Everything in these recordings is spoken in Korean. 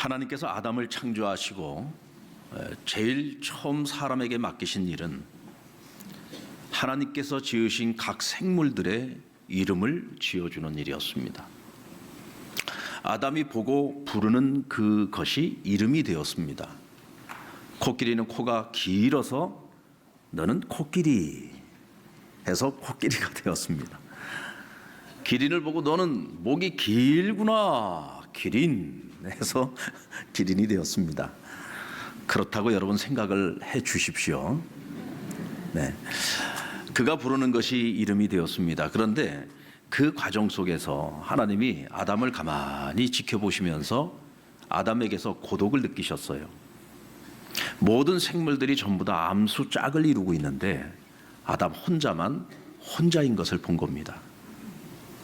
하나님께서 아담을 창조하시고 제일 처음 사람에게 맡기신 일은 하나님께서 지으신 각 생물들의 이름을 지어주는 일이었습니다. 아담이 보고 부르는 그것이 이름이 되었습니다. 코끼리는 코가 길어서 너는 코끼리 해서 코끼리가 되었습니다. 기린을 보고 너는 목이 길구나 기린 해서 기린이 되었습니다. 그렇다고 여러분 생각을 해 주십시오. 네, 그가 부르는 것이 이름이 되었습니다. 그런데 그 과정 속에서 하나님이 아담을 가만히 지켜보시면서 아담에게서 고독을 느끼셨어요. 모든 생물들이 전부 다 암수 짝을 이루고 있는데 아담 혼자만 혼자인 것을 본 겁니다.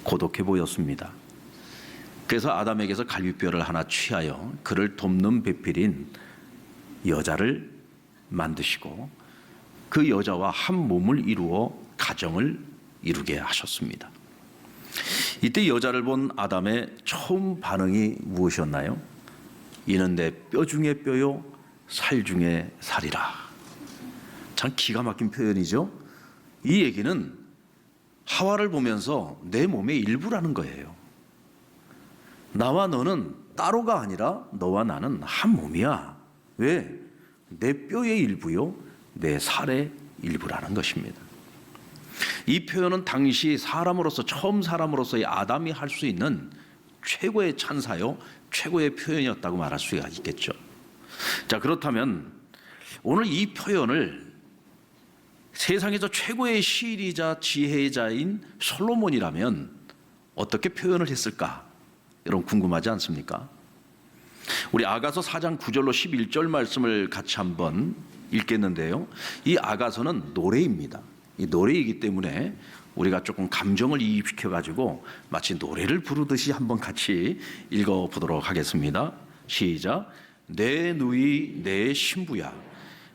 고독해 보였습니다. 그래서 아담에게서 갈비뼈를 하나 취하여 그를 돕는 배필인 여자를 만드시고 그 여자와 한 몸을 이루어 가정을 이루게 하셨습니다. 이때 여자를 본 아담의 처음 반응이 무엇이었나요? 이는 내 뼈 중에 뼈요 살 중에 살이라. 참 기가 막힌 표현이죠. 이 얘기는 하와를 보면서 내 몸의 일부라는 거예요. 나와 너는 따로가 아니라 너와 나는 한 몸이야. 왜? 내 뼈의 일부요 내 살의 일부라는 것입니다. 이 표현은 당시 사람으로서 처음 사람으로서의 아담이 할 수 있는 최고의 찬사요 최고의 표현이었다고 말할 수가 있겠죠. 자, 그렇다면 오늘 이 표현을 세상에서 최고의 시인이자 지혜자인 솔로몬이라면 어떻게 표현을 했을까? 여러분 궁금하지 않습니까? 우리 아가서 4장 9절로 11절 말씀을 같이 한번 읽겠는데요. 이 아가서는 노래입니다. 이 노래이기 때문에 우리가 조금 감정을 이입시켜 가지고 마치 노래를 부르듯이 한번 같이 읽어보도록 하겠습니다. 시작. 내 누이 내 신부야,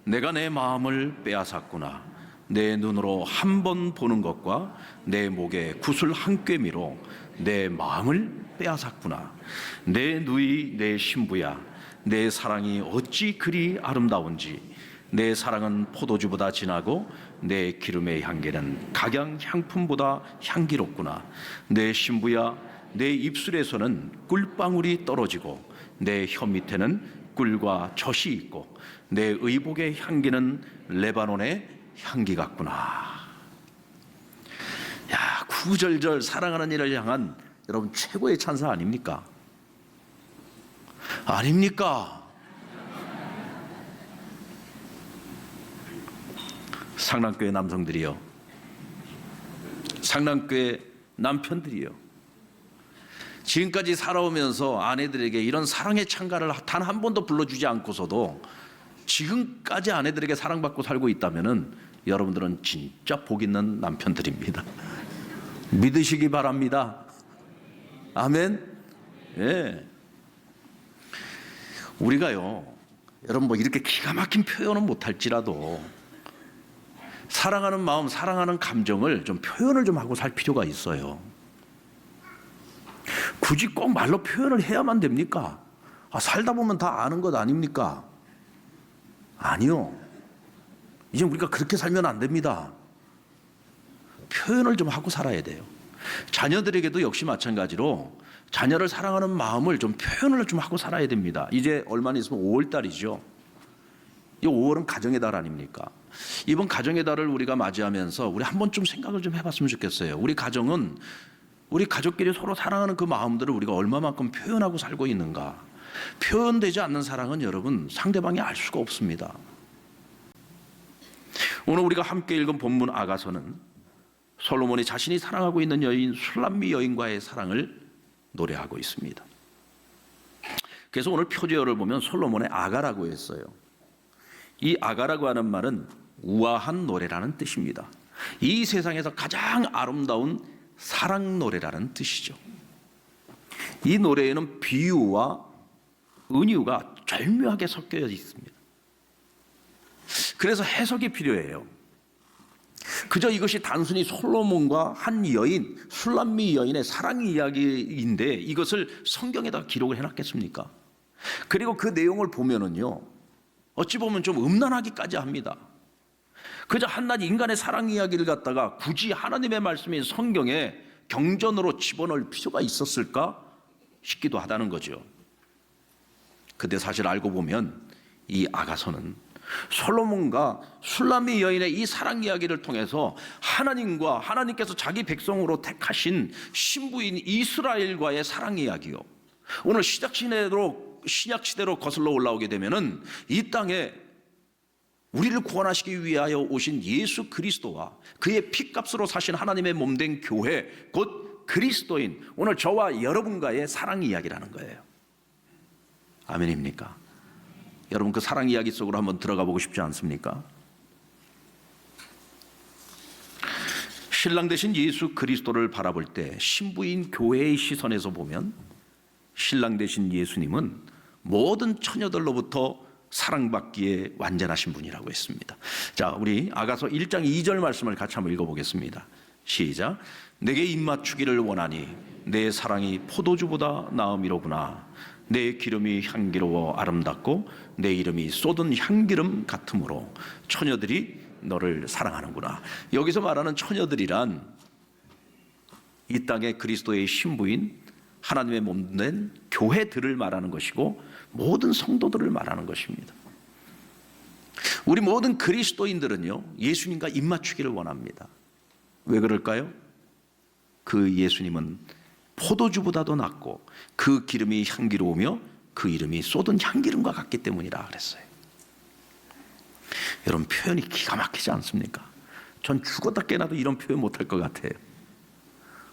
내가 내 마음을 빼앗았구나. 내 눈으로 한 번 보는 것과 내 목에 구슬 한 꿰미로 내 마음을 빼앗았구나. 내 누이 내 신부야, 내 사랑이 어찌 그리 아름다운지. 내 사랑은 포도주보다 진하고 내 기름의 향기는 각양 향품보다 향기롭구나. 내 신부야, 내 입술에서는 꿀방울이 떨어지고 내 혀 밑에는 꿀과 젖이 있고 내 의복의 향기는 레바논의 향기 같구나. 야, 구절절 사랑하는 이를 향한 여러분 최고의 찬사 아닙니까? 아닙니까? 상남교회 남성들이요, 상남교회 남편들이요, 지금까지 살아오면서 아내들에게 이런 사랑의 찬가를 단 한 번도 불러주지 않고서도 지금까지 아내들에게 사랑받고 살고 있다면은 여러분들은 진짜 복 있는 남편들입니다. 믿으시기 바랍니다. 아멘. 예. 우리가요, 여러분 뭐 이렇게 기가 막힌 표현은 못할지라도 사랑하는 마음, 사랑하는 감정을 좀 표현을 좀 하고 살 필요가 있어요. 굳이 꼭 말로 표현을 해야만 됩니까? 살다 보면 다 아는 것 아닙니까? 아니요. 이제 우리가 그렇게 살면 안 됩니다. 표현을 좀 하고 살아야 돼요. 자녀들에게도 역시 마찬가지로 자녀를 사랑하는 마음을 좀 표현을 좀 하고 살아야 됩니다. 이제 얼마 있으면 5월달이죠. 이 5월은 가정의 달 아닙니까? 이번 가정의 달을 우리가 맞이하면서 우리 한번 좀 생각을 좀 해봤으면 좋겠어요. 우리 가정은 우리 가족끼리 서로 사랑하는 그 마음들을 우리가 얼마만큼 표현하고 살고 있는가. 표현되지 않는 사랑은 여러분 상대방이 알 수가 없습니다. 오늘 우리가 함께 읽은 본문 아가서는 솔로몬이 자신이 사랑하고 있는 여인 술람미 여인과의 사랑을 노래하고 있습니다. 그래서 오늘 표제어를 보면 솔로몬의 아가라고 했어요. 이 아가라고 하는 말은 우아한 노래라는 뜻입니다. 이 세상에서 가장 아름다운 사랑 노래라는 뜻이죠. 이 노래에는 비유와 은유가 절묘하게 섞여 있습니다. 그래서 해석이 필요해요. 그저 이것이 단순히 솔로몬과 한 여인, 술람미 여인의 사랑 이야기인데 이것을 성경에다 기록을 해놨겠습니까? 그리고 그 내용을 보면은요, 어찌 보면 좀 음란하기까지 합니다. 그저 한낱 인간의 사랑 이야기를 갖다가 굳이 하나님의 말씀인 성경에 경전으로 집어넣을 필요가 있었을까 싶기도 하다는 거죠. 근데 사실 알고 보면 이 아가서는 솔로몬과 슐라미 여인의 이 사랑 이야기를 통해서 하나님과 하나님께서 자기 백성으로 택하신 신부인 이스라엘과의 사랑 이야기요. 오늘 신약 시대로 거슬러 올라오게 되면은 이 땅에 우리를 구원하시기 위하여 오신 예수 그리스도와 그의 피값으로 사신 하나님의 몸된 교회, 곧 그리스도인 오늘 저와 여러분과의 사랑 이야기라는 거예요. 아멘입니까? 여러분 그 사랑 이야기 속으로 한번 들어가 보고 싶지 않습니까? 신랑 되신 예수 그리스도를 바라볼 때 신부인 교회의 시선에서 보면 신랑 되신 예수님은 모든 처녀들로부터 사랑받기에 완전하신 분이라고 했습니다. 자, 우리 아가서 1장 2절 말씀을 같이 한번 읽어보겠습니다. 시작. 내게 입맞추기를 원하니 내 사랑이 포도주보다 나음이로구나. 내 기름이 향기로워 아름답고 내 이름이 쏟은 향기름 같으므로 처녀들이 너를 사랑하는구나. 여기서 말하는 처녀들이란 이 땅의 그리스도의 신부인 하나님의 몸된 교회들을 말하는 것이고 모든 성도들을 말하는 것입니다. 우리 모든 그리스도인들은요, 예수님과 입맞추기를 원합니다. 왜 그럴까요? 그 예수님은 포도주보다도 낫고 그 기름이 향기로우며 그 이름이 쏟은 향기름과 같기 때문이라 그랬어요. 여러분 표현이 기가 막히지 않습니까? 전 죽었다 깨나도 이런 표현 못할 것 같아요.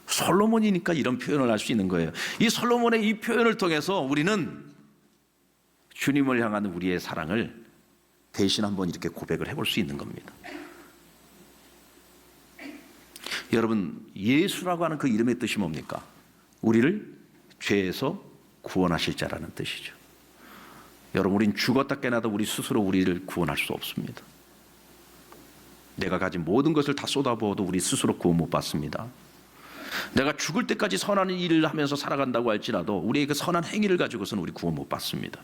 솔로몬이니까 이런 표현을 할 수 있는 거예요. 이 솔로몬의 이 표현을 통해서 우리는 주님을 향한 우리의 사랑을 대신 한번 이렇게 고백을 해볼 수 있는 겁니다. 여러분 예수라고 하는 그 이름의 뜻이 뭡니까? 우리를 죄에서 구원하실 자라는 뜻이죠. 여러분 우린 죽었다 깨나도 우리 스스로 우리를 구원할 수 없습니다. 내가 가진 모든 것을 다 쏟아부어도 우리 스스로 구원 못 받습니다. 내가 죽을 때까지 선한 일을 하면서 살아간다고 할지라도 우리의 그 선한 행위를 가지고서는 우리 구원 못 받습니다.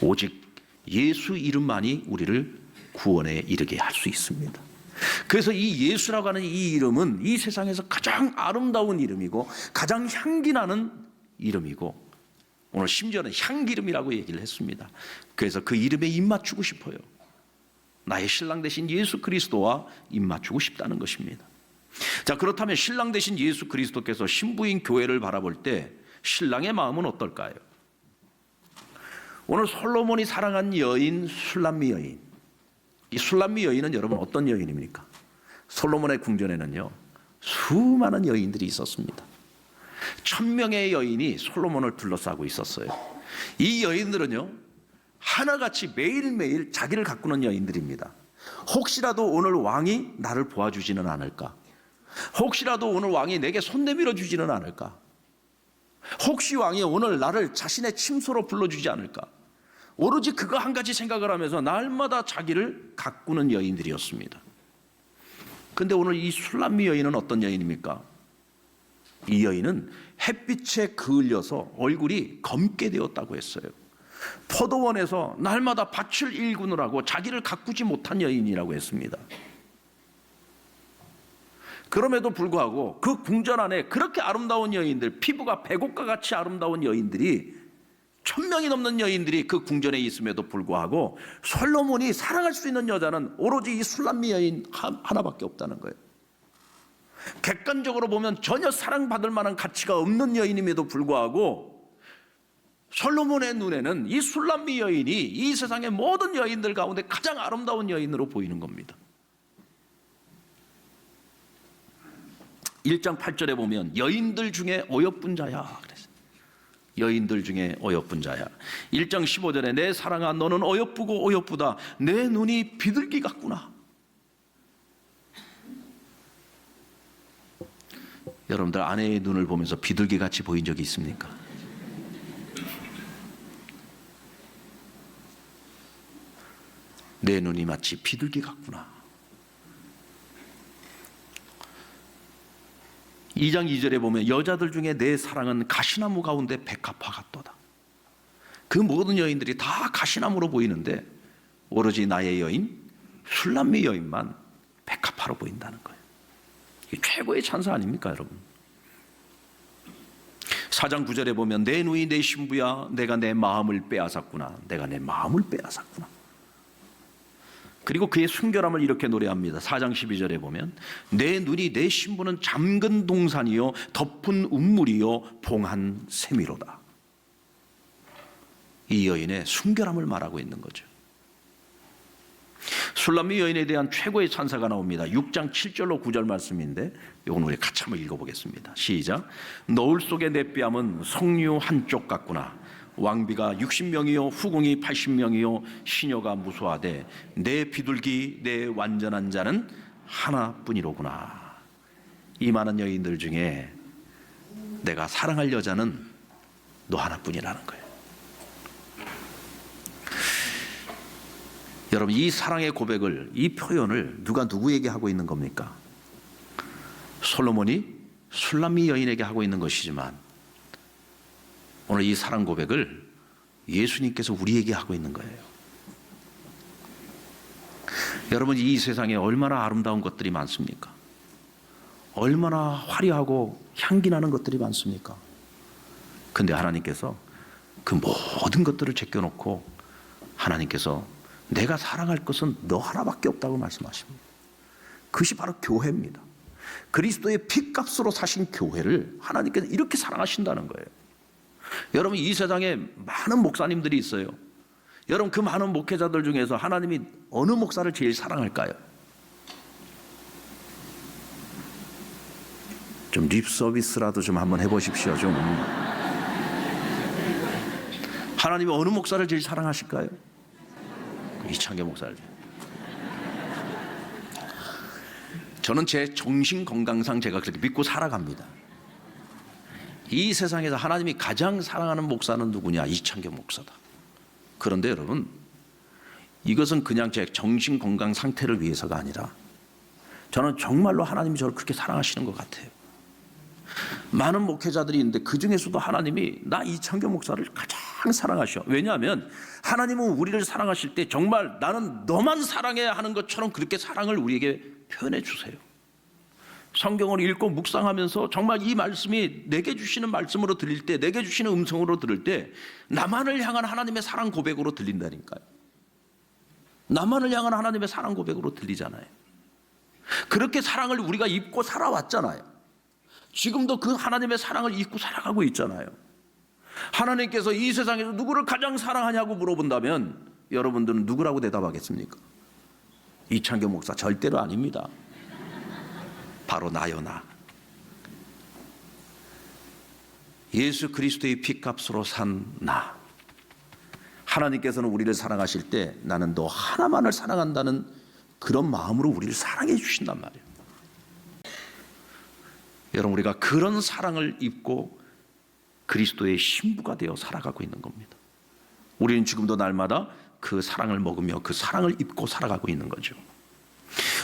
오직 예수 이름만이 우리를 구원에 이르게 할 수 있습니다. 그래서 이 예수라고 하는 이 이름은 이 세상에서 가장 아름다운 이름이고 가장 향기나는 이름이고 오늘 심지어는 향기름이라고 얘기를 했습니다. 그래서 그 이름에 입맞추고 싶어요. 나의 신랑 되신 예수 그리스도와 입맞추고 싶다는 것입니다. 자, 그렇다면 신랑 되신 예수 그리스도께서 신부인 교회를 바라볼 때 신랑의 마음은 어떨까요? 오늘 솔로몬이 사랑한 여인 슐람미 여인, 이 슐람미 여인은 여러분 어떤 여인입니까? 솔로몬의 궁전에는요 수많은 여인들이 있었습니다. 1000명의 여인이 솔로몬을 둘러싸고 있었어요. 이 여인들은요 하나같이 매일매일 자기를 가꾸는 여인들입니다. 혹시라도 오늘 왕이 나를 보아주지는 않을까? 혹시라도 오늘 왕이 내게 손 내밀어 주지는 않을까? 혹시 왕이 오늘 나를 자신의 침소로 불러주지 않을까? 오로지 그거 한 가지 생각을 하면서 날마다 자기를 가꾸는 여인들이었습니다. 그런데 오늘 이 슐람미 여인은 어떤 여인입니까? 이 여인은 햇빛에 그을려서 얼굴이 검게 되었다고 했어요. 포도원에서 날마다 밭을 일구느라고 자기를 가꾸지 못한 여인이라고 했습니다. 그럼에도 불구하고 그 궁전 안에 그렇게 아름다운 여인들, 피부가 백옥과 같이 아름다운 여인들이 1000명이 넘는 여인들이 그 궁전에 있음에도 불구하고 솔로몬이 사랑할 수 있는 여자는 오로지 이 슐람미 여인 하나밖에 없다는 거예요. 객관적으로 보면 전혀 사랑받을 만한 가치가 없는 여인임에도 불구하고 솔로몬의 눈에는 이 슐람미 여인이 이 세상의 모든 여인들 가운데 가장 아름다운 여인으로 보이는 겁니다. 1장 8절에 보면 여인들 중에 어여쁜 자야 그랬어요. 여인들 중에 어여쁜 자야. 1장 15절에 내 사랑아 너는 어여쁘고 어여쁘다. 내 눈이 비둘기 같구나. 여러분들 아내의 눈을 보면서 비둘기 같이 보인 적이 있습니까? 내 눈이 마치 비둘기 같구나. 2장 2절에 보면 여자들 중에 내 사랑은 가시나무 가운데 백합화 같도다. 그 모든 여인들이 다 가시나무로 보이는데 오로지 나의 여인 술람미 여인만 백합화로 보인다는 거예요. 이게 최고의 찬사 아닙니까, 여러분? 4장 9절에 보면 내 누이 내 신부야, 내가 내 마음을 빼앗았구나. 내가 내 마음을 빼앗았구나. 그리고 그의 순결함을 이렇게 노래합니다. 4장 12절에 보면 내 눈이 내 신부는 잠근 동산이요 덮은 운물이요 봉한 샘이로다. 이 여인의 순결함을 말하고 있는 거죠. 술람미 여인에 대한 최고의 찬사가 나옵니다. 6장 7절로 9절 말씀인데 이건 우리 같이 한번 읽어보겠습니다. 시작. 너울 속의 내 뺨은 석류 한쪽 같구나. 왕비가 60명이요 후궁이 80명이요 시녀가 무수하되 내 비둘기 내 완전한 자는 하나뿐이로구나. 이 많은 여인들 중에 내가 사랑할 여자는 너 하나뿐이라는 거예요. 여러분, 이 사랑의 고백을, 이 표현을 누가 누구에게 하고 있는 겁니까? 솔로몬이 술람미 여인에게 하고 있는 것이지만 오늘 이 사랑 고백을 예수님께서 우리에게 하고 있는 거예요. 여러분, 이 세상에 얼마나 아름다운 것들이 많습니까? 얼마나 화려하고 향기 나는 것들이 많습니까? 근데 하나님께서 그 모든 것들을 제껴놓고 하나님께서 내가 사랑할 것은 너 하나밖에 없다고 말씀하십니다. 그것이 바로 교회입니다. 그리스도의 피값으로 사신 교회를 하나님께서 이렇게 사랑하신다는 거예요. 여러분, 이 세상에 많은 목사님들이 있어요. 여러분, 그 많은 목회자들 중에서 하나님이 어느 목사를 제일 사랑할까요? 좀 립 서비스라도 좀 한번 해보십시오. 좀. 하나님이 어느 목사를 제일 사랑하실까요? 이창규 목사를. 저는 제 정신 건강상 제가 그렇게 믿고 살아갑니다. 이 세상에서 하나님이 가장 사랑하는 목사는 누구냐? 이창규 목사다. 그런데 여러분, 이것은 그냥 제 정신 건강 상태를 위해서가 아니라 저는 정말로 하나님이 저를 그렇게 사랑하시는 것 같아요. 많은 목회자들이 있는데 그 중에서도 하나님이 나 이창규 목사를 가장 사랑하셔. 왜냐하면 하나님은 우리를 사랑하실 때 정말 나는 너만 사랑해야 하는 것처럼 그렇게 사랑을 우리에게 표현해 주세요. 성경을 읽고 묵상하면서 정말 이 말씀이 내게 주시는 말씀으로 들릴 때, 내게 주시는 음성으로 들을 때 나만을 향한 하나님의 사랑 고백으로 들린다니까요. 나만을 향한 하나님의 사랑 고백으로 들리잖아요. 그렇게 사랑을 우리가 입고 살아왔잖아요. 지금도 그 하나님의 사랑을 입고 살아가고 있잖아요. 하나님께서 이 세상에서 누구를 가장 사랑하냐고 물어본다면 여러분들은 누구라고 대답하겠습니까? 이창규 목사 절대로 아닙니다. 바로 나요, 나. 예수 그리스도의 피값으로 산 나. 하나님께서는 우리를 사랑하실 때 나는 너 하나만을 사랑한다는 그런 마음으로 우리를 사랑해 주신단 말이에요. 여러분, 우리가 그런 사랑을 입고 그리스도의 신부가 되어 살아가고 있는 겁니다. 우리는 지금도 날마다 그 사랑을 먹으며 그 사랑을 입고 살아가고 있는 거죠.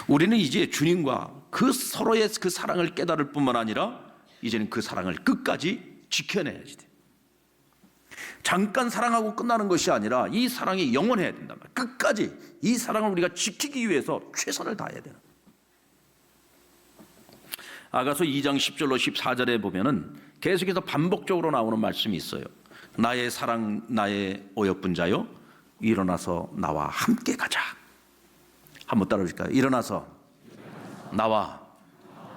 우리는 이제 주님과 그 서로의 그 사랑을 깨달을 뿐만 아니라 이제는 그 사랑을 끝까지 지켜내야지 돼. 잠깐 사랑하고 끝나는 것이 아니라 이 사랑이 영원해야 된단 말이에요. 끝까지 이 사랑을 우리가 지키기 위해서 최선을 다해야 되는. 아가서 2장 10절로 14절에 보면은 계속해서 반복적으로 나오는 말씀이 있어요. 나의 사랑, 나의 어여쁜 자여, 일어나서 나와 함께 가자. 한번 따라해줄까요? 일어나서 나와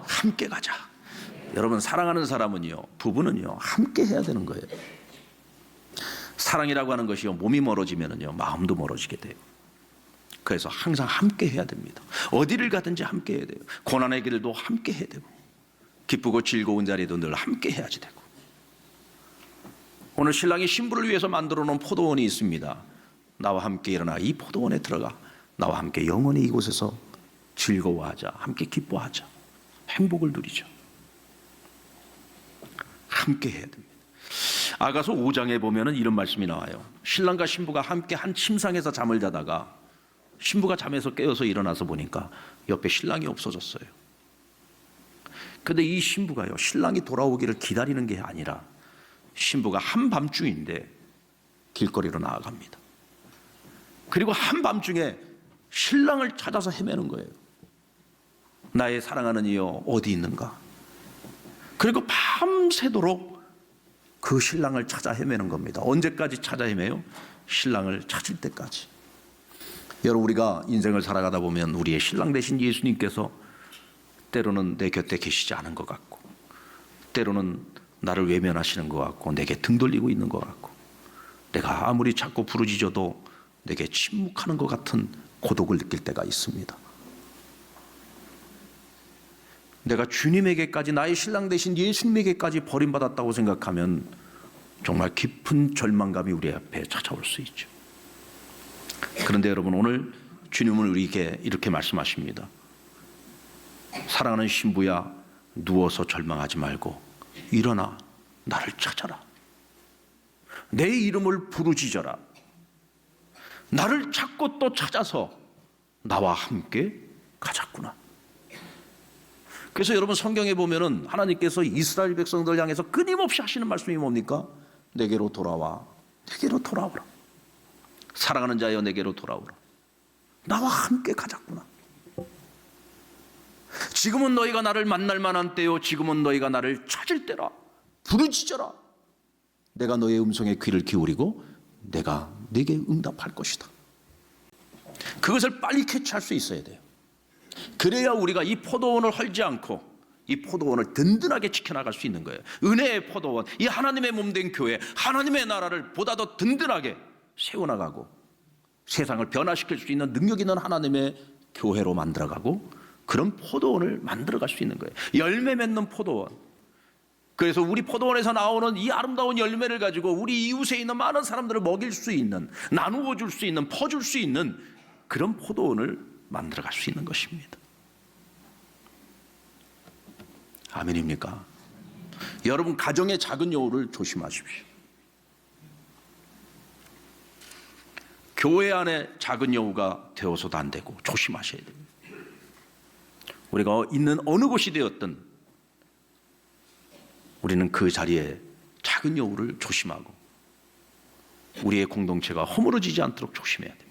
함께 가자. 여러분, 사랑하는 사람은요, 부부는요, 함께 해야 되는 거예요. 사랑이라고 하는 것이요, 몸이 멀어지면은요, 마음도 멀어지게 돼요. 그래서 항상 함께 해야 됩니다. 어디를 가든지 함께 해야 돼요. 고난의 길도 함께 해야 되고, 기쁘고 즐거운 자리도 늘 함께 해야지 되고. 오늘 신랑이 신부를 위해서 만들어 놓은 포도원이 있습니다. 나와 함께 일어나 이 포도원에 들어가 나와 함께 영원히 이곳에서 즐거워하자. 함께 기뻐하자. 행복을 누리자. 함께 해야 됩니다. 아가서 5장에 보면은 이런 말씀이 나와요. 신랑과 신부가 함께 한 침상에서 잠을 자다가 신부가 잠에서 깨어서 일어나서 보니까 옆에 신랑이 없어졌어요. 근데 이 신부가요, 신랑이 돌아오기를 기다리는 게 아니라 신부가 한밤중인데 길거리로 나아갑니다. 그리고 한밤중에 신랑을 찾아서 헤매는 거예요. 나의 사랑하는 이여 어디 있는가? 그리고 밤새도록 그 신랑을 찾아 헤매는 겁니다. 언제까지 찾아 헤매요? 신랑을 찾을 때까지. 여러분, 우리가 인생을 살아가다 보면 우리의 신랑 되신 예수님께서 때로는 내 곁에 계시지 않은 것 같고, 때로는 나를 외면하시는 것 같고, 내게 등 돌리고 있는 것 같고, 내가 아무리 자꾸 부르짖어도 내게 침묵하는 것 같은 고독을 느낄 때가 있습니다. 내가 주님에게까지, 나의 신랑 되신 예수님에게까지 버림받았다고 생각하면 정말 깊은 절망감이 우리 앞에 찾아올 수 있죠. 그런데 여러분, 오늘 주님은 우리에게 이렇게 말씀하십니다. 사랑하는 신부야, 누워서 절망하지 말고 일어나 나를 찾아라. 내 이름을 부르짖어라. 나를 찾고 또 찾아서 나와 함께 가자꾸나. 그래서 여러분, 성경에 보면은 하나님께서 이스라엘 백성들 향해서 끊임없이 하시는 말씀이 뭡니까? 내게로 돌아와, 내게로 돌아오라. 사랑하는 자여 내게로 돌아오라. 나와 함께 가자꾸나. 지금은 너희가 나를 만날 만한 때요, 지금은 너희가 나를 찾을 때라. 부르짖어라. 내가 너의 음성에 귀를 기울이고 내가 네게 응답할 것이다. 그것을 빨리 캐치할 수 있어야 돼요. 그래야 우리가 이 포도원을 헐지 않고 이 포도원을 든든하게 지켜나갈 수 있는 거예요. 은혜의 포도원, 이 하나님의 몸된 교회, 하나님의 나라를 보다 더 든든하게 세워나가고 세상을 변화시킬 수 있는 능력 있는 하나님의 교회로 만들어가고 그런 포도원을 만들어갈 수 있는 거예요. 열매 맺는 포도원. 그래서 우리 포도원에서 나오는 이 아름다운 열매를 가지고 우리 이웃에 있는 많은 사람들을 먹일 수 있는, 나누어 줄 수 있는, 퍼줄 수 있는 그런 포도원을 만들어갈 수 있는 것입니다. 아멘입니까? 여러분, 가정의 작은 여우를 조심하십시오. 교회 안에 작은 여우가 되어서도 안 되고 조심하셔야 됩니다. 우리가 있는 어느 곳이 되었든 우리는 그 자리에 작은 여우를 조심하고 우리의 공동체가 허물어지지 않도록 조심해야 됩니다.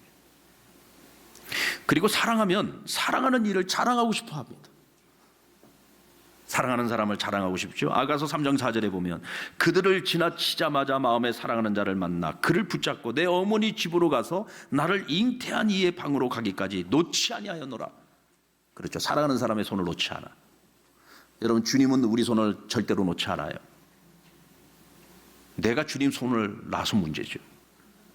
그리고 사랑하면 사랑하는 일을 자랑하고 싶어 합니다. 사랑하는 사람을 자랑하고 싶죠. 아가서 3장 4절에 보면 그들을 지나치자마자 마음에 사랑하는 자를 만나 그를 붙잡고 내 어머니 집으로 가서 나를 잉태한 이의 방으로 가기까지 놓지 아니하였노라. 그렇죠. 사랑하는 사람의 손을 놓지 않아. 여러분, 주님은 우리 손을 절대로 놓지 않아요. 내가 주님 손을 놔서 문제죠.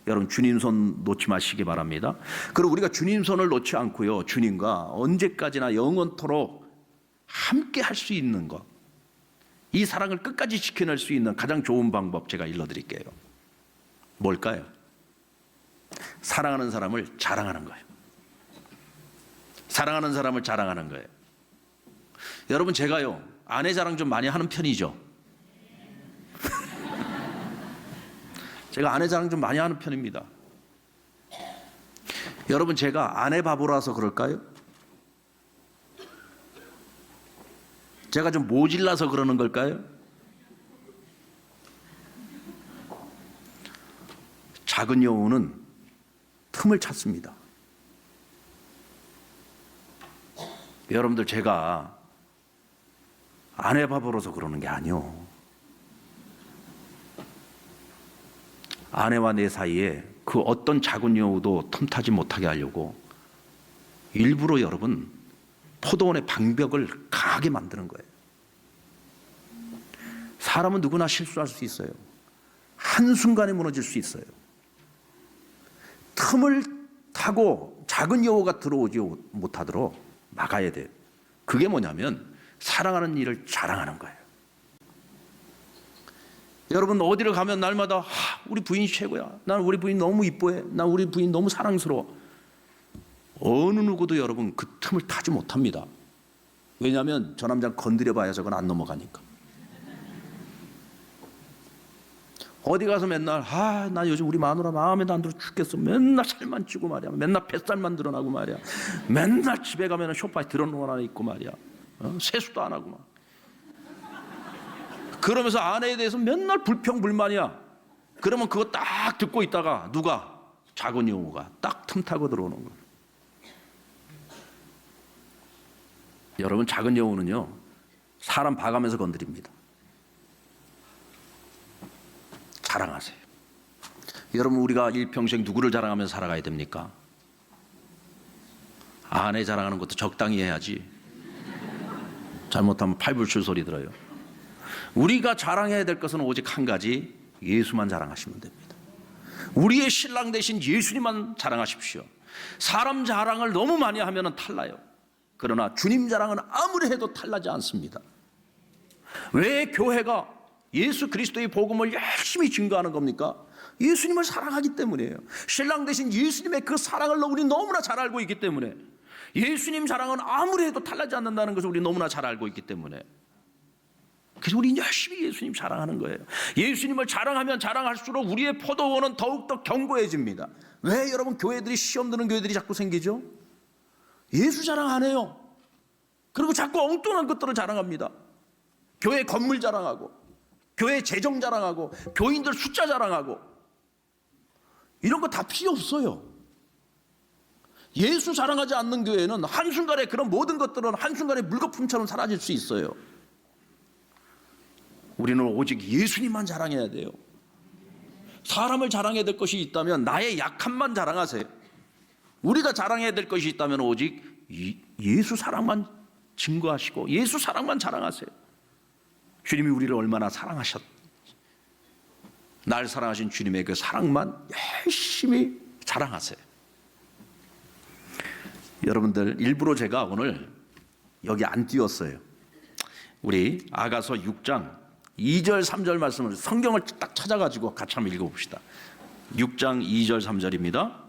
여러분, 주님 손 놓지 마시기 바랍니다. 그리고 우리가 주님 손을 놓지 않고요, 주님과 언제까지나 영원토록 함께 할 수 있는 것, 이 사랑을 끝까지 지켜낼 수 있는 가장 좋은 방법 제가 일러드릴게요. 뭘까요? 사랑하는 사람을 자랑하는 거예요. 사랑하는 사람을 자랑하는 거예요. 여러분, 제가요 아내 자랑 좀 많이 하는 편이죠. 제가 아내 자랑 좀 많이 하는 편입니다. 여러분, 제가 아내 바보라서 그럴까요? 제가 좀 모질라서 그러는 걸까요? 작은 여우는 틈을 찾습니다. 여러분들, 제가 아내 바보라서 그러는 게 아니요. 아내와 내 사이에 그 어떤 작은 여우도 틈타지 못하게 하려고 일부러 여러분 포도원의 방벽을 강하게 만드는 거예요. 사람은 누구나 실수할 수 있어요. 한순간에 무너질 수 있어요. 틈을 타고 작은 여우가 들어오지 못하도록 막아야 돼요. 그게 뭐냐면 사랑하는 일을 자랑하는 거예요. 여러분, 어디를 가면 날마다 우리 부인이 최고야. 난 우리 부인 너무 이뻐해. 난 우리 부인 너무 사랑스러워. 어느 누구도 여러분 그 틈을 타지 못합니다. 왜냐하면 저 남자 건드려봐야 저건 안 넘어가니까. 어디 가서 맨날 나 요즘 우리 마누라 마음에도 안 들어 죽겠어. 맨날 살만 찌고 말이야. 맨날 뱃살만 드러나고 말이야. 맨날 집에 가면 소파에 드러누워 있고 말이야. 세수도 안 하고 막. 그러면서 아내에 대해서 맨날 불평불만이야. 그러면 그거 딱 듣고 있다가 누가? 작은 여우가 딱 틈타고 들어오는 거예요. 여러분, 작은 여우는요, 사람 봐가면서 건드립니다. 자랑하세요. 여러분, 우리가 일평생 누구를 자랑하면서 살아가야 됩니까? 아내 자랑하는 것도 적당히 해야지. 잘못하면 팔불출 소리 들어요. 우리가 자랑해야 될 것은 오직 한 가지, 예수만 자랑하시면 됩니다. 우리의 신랑 되신 예수님만 자랑하십시오. 사람 자랑을 너무 많이 하면 탈나요. 그러나 주님 자랑은 아무리 해도 탈나지 않습니다. 왜 교회가 예수 그리스도의 복음을 열심히 증거하는 겁니까? 예수님을 사랑하기 때문이에요. 신랑 되신 예수님의 그 사랑을 우리 너무나 잘 알고 있기 때문에, 예수님 자랑은 아무리 해도 탈나지 않는다는 것을 우리 너무나 잘 알고 있기 때문에, 그래서 우리 열심히 예수님 자랑하는 거예요. 예수님을 자랑하면 자랑할수록 우리의 포도원은 더욱더 견고해집니다. 왜 여러분 교회들이 시험 드는 교회들이 자꾸 생기죠? 예수 자랑 안 해요. 그리고 자꾸 엉뚱한 것들을 자랑합니다. 교회 건물 자랑하고, 교회 재정 자랑하고, 교인들 숫자 자랑하고, 이런 거 다 필요 없어요. 예수 자랑하지 않는 교회는 한순간에 그런 모든 것들은 한순간에 물거품처럼 사라질 수 있어요. 우리는 오직 예수님만 자랑해야 돼요. 사람을 자랑해야 될 것이 있다면 나의 약함만 자랑하세요. 우리가 자랑해야 될 것이 있다면 오직 예수 사랑만 증거하시고 예수 사랑만 자랑하세요. 주님이 우리를 얼마나 사랑하셨는지, 날 사랑하신 주님의 그 사랑만 열심히 자랑하세요. 여러분들, 일부러 제가 오늘 여기 안 띄웠어요. 우리 아가서 6장 2절 3절 말씀을, 성경을 딱 찾아가지고 같이 한번 읽어봅시다. 6장 2절 3절입니다.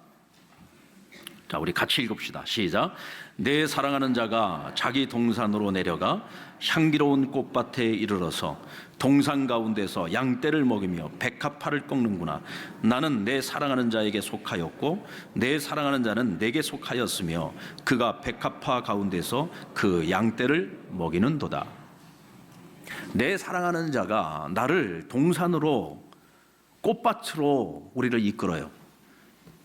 자, 우리 같이 읽읍시다. 시작. 내 사랑하는 자가 자기 동산으로 내려가 향기로운 꽃밭에 이르러서 동산 가운데서 양떼를 먹이며 백합화를 꺾는구나. 나는 내 사랑하는 자에게 속하였고 내 사랑하는 자는 내게 속하였으며 그가 백합화 가운데서 그 양떼를 먹이는도다. 내 사랑하는 자가 나를 동산으로, 꽃밭으로 우리를 이끌어요.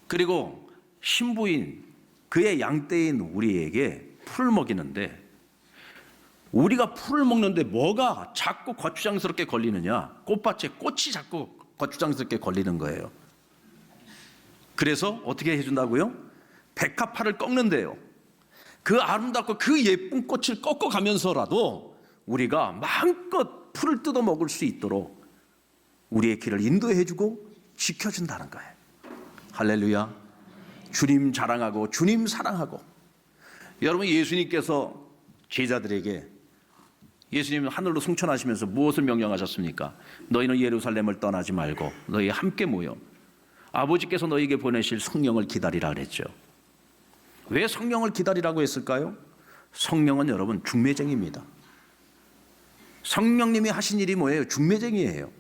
그리고 신부인, 그의 양떼인 우리에게 풀을 먹이는데, 우리가 풀을 먹는데 뭐가 자꾸 거추장스럽게 걸리느냐? 꽃밭에 꽃이 자꾸 거추장스럽게 걸리는 거예요. 그래서 어떻게 해준다고요? 백합화를 꺾는데요. 그 아름답고 그 예쁜 꽃을 꺾어가면서라도 우리가 마음껏 풀을 뜯어 먹을 수 있도록 우리의 길을 인도해주고 지켜준다는 거예요. 할렐루야. 주님 자랑하고 주님 사랑하고. 여러분, 예수님께서 제자들에게, 예수님은 하늘로 승천하시면서 무엇을 명령하셨습니까? 너희는 예루살렘을 떠나지 말고 너희 함께 모여 아버지께서 너희에게 보내실 성령을 기다리라 그랬죠. 왜 성령을 기다리라고 했을까요? 성령은 여러분 중매쟁이입니다. 성령님이 하신 일이 뭐예요? 중매쟁이에요.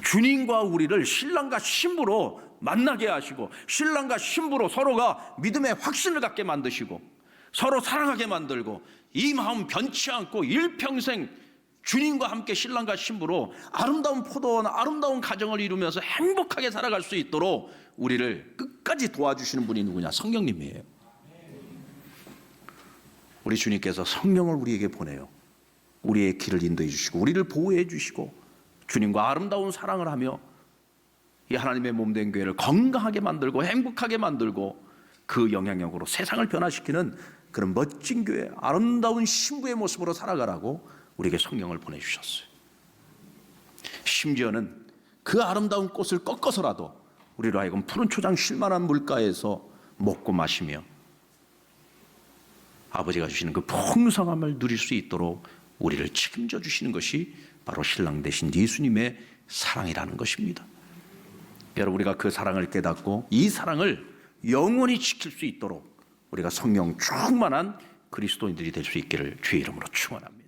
주님과 우리를 신랑과 신부로 만나게 하시고, 신랑과 신부로 서로가 믿음의 확신을 갖게 만드시고, 서로 사랑하게 만들고, 이 마음 변치 않고 일평생 주님과 함께 신랑과 신부로 아름다운 포도원, 아름다운 가정을 이루면서 행복하게 살아갈 수 있도록 우리를 끝까지 도와주시는 분이 누구냐? 성령님이에요. 우리 주님께서 성령을 우리에게 보내요. 우리의 길을 인도해 주시고 우리를 보호해 주시고 주님과 아름다운 사랑을 하며 이 하나님의 몸된 교회를 건강하게 만들고 행복하게 만들고 그 영향력으로 세상을 변화시키는 그런 멋진 교회, 아름다운 신부의 모습으로 살아가라고 우리에게 성령을 보내주셨어요. 심지어는 그 아름다운 꽃을 꺾어서라도 우리로 하여금 푸른 초장 쉴만한 물가에서 먹고 마시며 아버지가 주시는 그 풍성함을 누릴 수 있도록 우리를 책임져 주시는 것이 바로 신랑 되신 예수님의 사랑이라는 것입니다. 여러분, 우리가 그 사랑을 깨닫고 이 사랑을 영원히 지킬 수 있도록 우리가 성령 충만한 그리스도인들이 될 수 있기를 주의 이름으로 축원합니다.